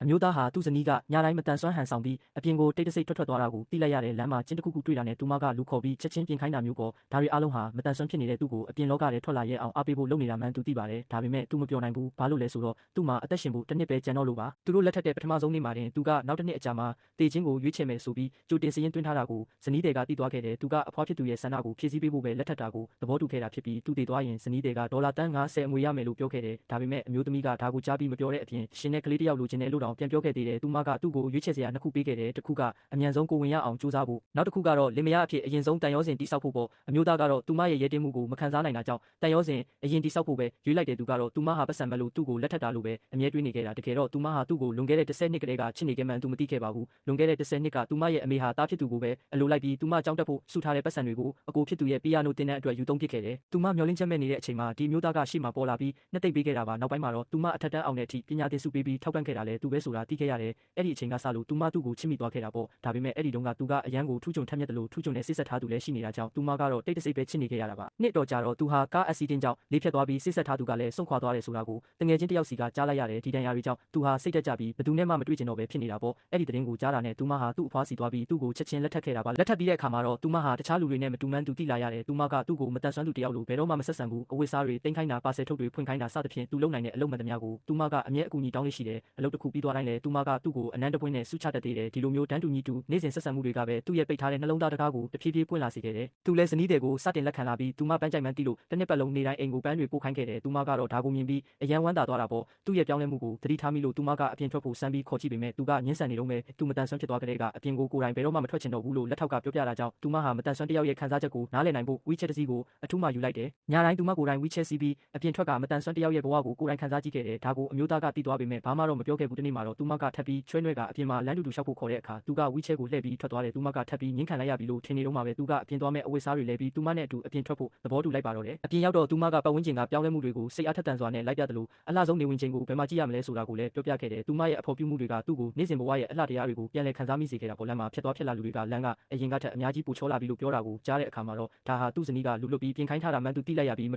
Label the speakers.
Speaker 1: မျိုးသားဟာသူ့ဇနီးကညတိုင်းမတန်ဆွမ်းဟန်ဆောင်ပြီးအပြင်ကိုတိတ်တဆိတ်ထွက်သွားတာကိုသိလိုက်ရတဲ့လမ်းမှာကျင်းတစ်ခုတွေ့တာနဲ့သူမကလူခေါ်ပြီးချက်ချင်းပြင်ခိုင်းတာမျိုးကောဒါတွေအားလုံးဟာမတန်ဆွမ်းဖြစ်နေတဲ့သူ့ကိုအပြင်လောကထဲထွက်လာရဲအောင်အားပေးဖို့လုပ်နေတာမှန်သူသိပါတယ်ဒါပေမဲ့သူမပြောနိုင်ဘူးဘာလို့လဲဆိုတော့သူ့မှာအသက်ရှင်ဖို့တစ်နှစ်ပဲကြံတော့လို့ပါသူတို့လက်ထက်တဲ့ပထမဆုံးနေ့မှာတင်သူကနောက်တစ်နှစ်အကြာမှာတေချင်းကိုရွေးချယ်မယ်ဆိုပြီးကြိုတင်စည်ရင်တွင်းထားတာကိုဇနီးတွေကတီးသွားခဲ့တယ်သူကအဖွားဖြစ်သူရဲ့ဆန္ဒကိုဖြည့်ဆည်းပေးဖို့ပဲလက်ထက်တာကိုသဘောတူခဲ့တာဖြစ်ပြီးသူတည်သွားရင်ဇနီးတွေကဒေါ်လာတန်း90အမွေရမယ်လို့ပြောခဲ့တယ်ဒါပေမဲ့အမျိုးသမီးကဒါကိုကြားပြီးမပြောတဲ့အပြင်ရှင်နဲ့ကလေးတစ်ယောက်လိုချင်တယ်လို့တောင်ပြန်ပြောခဲ့သေးတယ်သူမကသူ့ကိုရွေးချယ်စရာနှစ်ခုပေးခဲ့တယ်တစ်ခုကအမြန်ဆုံးကိုဝင်ရအောင်ကြိုးစားဖို့နောက်တစ်ခုကတော့လင်မယားအဖြစ်အရင်ဆုံးတန်ရောစင်တိဆောက်ဖို့ပေါ့အမျိုးသားကတော့သူမရဲ့ရဲတင်းမှုကိုမခံစားနိုင်တာကြောင့်တန်ရောစင်အရင်တိဆောက်ဖို့ပဲရွေးလိုက်တယ်သူကတော့သူမဟာပတ်စံမဲ့လို့သူ့ကိုလက်ထက်တာလို့ပဲအမြဲတွေးနေခဲ့တာတကယ်တော့သူမဟာသူ့ကိုလွန်ခဲ့တဲ့10နှစ်ကလေးကချစ်နေခဲ့မှန်းသူမသိခဲ့ပါဘူးလွန်ခဲ့တဲ့10နှစ်ကသူမရဲ့အမေဟာတားဖြစ်သူကိုပဲအလိုလိုက်ပြီးသူမကြောင်းတက်ဖို့စုထားတဲ့ပတ်စံတွေကိုအကိုဖြစ်သူရဲ့ပီယာနိုတင်တဲ့အတွက်ယူသုံးပစ်ခဲ့တယ်သူမမျောလင်းချက်မဲ့နေတဲ့အချိန်မှာဒီမျိုးသားကရှေ့မှာပေါ်လာပြီးနှစ်သိမ့်ပေးခဲ့တာပါနောက်ပိုင်းမှာတော့သူမအထက်တန်းအောင်တဲ့အထိပညာသင်စုပေးပြီးထောက်ပံ့ခဲ့တာလဲသူပဲဆိုတာသိခဲ့ရတယ်အဲ့ဒီအချိန်ကစလို့သူမသူ့ကိုချစ်မိသွားခဲ့တာပေါ့ဒါပေမဲ့အဲ့ဒီတုန်းကသူကအရန်ကိုထူးချွန်ထက်မြက်တယ်လို့ထူးချွန်တဲ့စစ်ဆက်ထားသူလည်းရှိနေတာကြောင့်သူမကတော့တိတ်တဆိတ်ပဲချစ်နေခဲ့ရတာပါနှစ်တော်ကြာတော့သူဟာကားအက်ဆီဒင့်ကြောင့်လေးဖြတ်သွားပြီးစစ်ဆက်ထားသူကလည်းဆုံးခွာသွားတယ်ဆိုတာကိုတငယ်ချင်းတယောက်စီကကြားလိုက်ရတယ်ဒီတန်ရာတွေကြောင့်သူဟာစိတ်တက်ကြပြီးဘယ်သူနဲ့မှမတွေ့ကျင်တော့ပဲဖြစ်နေတာပေါ့အဲ့ဒီသတင်းကိုကြားတာနဲ့သူမဟာသူ့အဖွားစီသွားပြီးသူ့ကိုချက်ချင်းလက်ထပ်ခဲ့တာပါလက်ထပ်ပြီးတဲ့အခါမှာတော့သူမဟာတခြားလူတွေနဲ့မတူမှန်းသူသိလာရတယ်သူမကသူ့ကိုမတန်ဆွမ်းသူတယောက်လိုဘယ်တော့မှမဆက်ဆံဘူးအဝတ်စားတွေတင်ခိုင်းတာပါဆယ်ထုတ်တွေဖွင့်ခိုင်းတာစသဖြင့်သူလုံနိုင်တဲ့အလုပ်မှန်သမျှကိုသူမကအမြဲအကူအညီတောင်းလို့ရှိတယ်အလုပ်တစ်ခုပြီးသွားတိုင်းလည်းသူမကသူ့ကိုအနမ်းတပွင့်နဲ့ဆုချတတ်သေးတယ်ဒီလိုမျိုးတန်းတူညီတူနေ့စဉ်ဆက်ဆံမှုတွေကပဲသူ့ရဲ့ပိတ်ထားတဲ့နှလုံးသားတကားကိုတဖြည်းဖြည်းပွင့်လာစေခဲ့တယ်သူလည်းဇနီးတွေကိုစတင်လက်ခံလာပြီးသူမပန်းကြိုက်မှန်းသိလို့တစ်နှစ်ပတ်လုံးနေတိုင်းအိမ်ကိုပန်းတွေပို့ခိုင်းခဲ့တယ်သူမကတော့ဒါကိုမြင်ပြီးအယံဝမ်းသာသွားတာပေါ့သူ့ရဲ့ပြောင်းလဲမှုကိုသတိထားမိလို့သူမကအပြင်ထွက်ဖို့စမ်းပြီးခေါ်ကြည့်ပေမဲ့သူကညှင်းဆန်နေတော့မယ်သူမတန်ဆွမ်းဖြစ်သွားကြတဲ့ကအပြင်ကိုကိုယ်တိုင်ဘယ်တော့မှမထွက်ချင်တော့ဘူးလို့လက်ထောက်ကပြောပြတာကြောင့်သူမဟာမတန်ဆွမ်းတယောက်ရဲ့ခံစားချက်ကိုနားလည်နိုင်ဖို့ဝီချက်တစ်စီးကိုအထူးမှယူလိုက်တယ်ညတိုင်းသူမကိုယ်တိုင်ဝီချက်စီးပြီးအပြင်ထွက်ကမတန်ဆွမ်းတယောက်ရဲ့ဘဝကိုကိုယ်တိုင်ခံစားကြည့်ခဲ့တယ်ဒါကိုအမျိုးသားကသိသွားပေမဲ့ဘာမှတော့မပြောခဲ့ဘူးတနေ့မှာတော့သူမကထပ်ပြီးချွဲနွဲကအပြင်မှာလမ်းတူတူရှောက်ဖို့ခေါ်တဲ့အခါသူကဝီချက်ကိုလှည့်ပြီးထွက်သွားတယ်သူမကထပ်ပြီးငင်းခံလိုက်ရပြီလို့ထင်နေတော့မှပဲသူကအပြင်သွားမဲ့အဝတ်စားတွေလဲပြီးသူမနဲ့အတူအပြင်ထွက်ဖို့သဘောတူလိုက်ပါတော့တယ်အပြင်ရောက်တော့သူမကပတ်ဝန်းကျင်ကပြောင်းလဲမှုတွေကိုစိတ်အားထက်သန်စွာနဲ့လိုက်ပြတယ်လို့အလှဆုံးနေဝင်ချိန်ကိုဘယ်မှာကြည့်ရမလဲဆိုတာကိုလည်းပြောပြခဲ့တယ်သူမရဲ့အဖော်ပြမှုတွေကသူ့ကိုနေ့စဉ်ဘဝရဲ့အလှတရားတွေကိုပြန်လည်ခံစားမိစေခဲ့တာပေါ်လမ်းမှာဖြစ်သွားဖြစ်လာလူတွေကလမ်းကအရင်ကထက်အများကြီးပိုချောလာပြီလို့ပြောတာကိုကြားတဲ့အခါမှာတော့ဒါဟာသူ့ဇနီးကလူလွတ်ပြီးပြင်ခိုင်းထားတာမှန်းသူသိလိုက်ရပြီး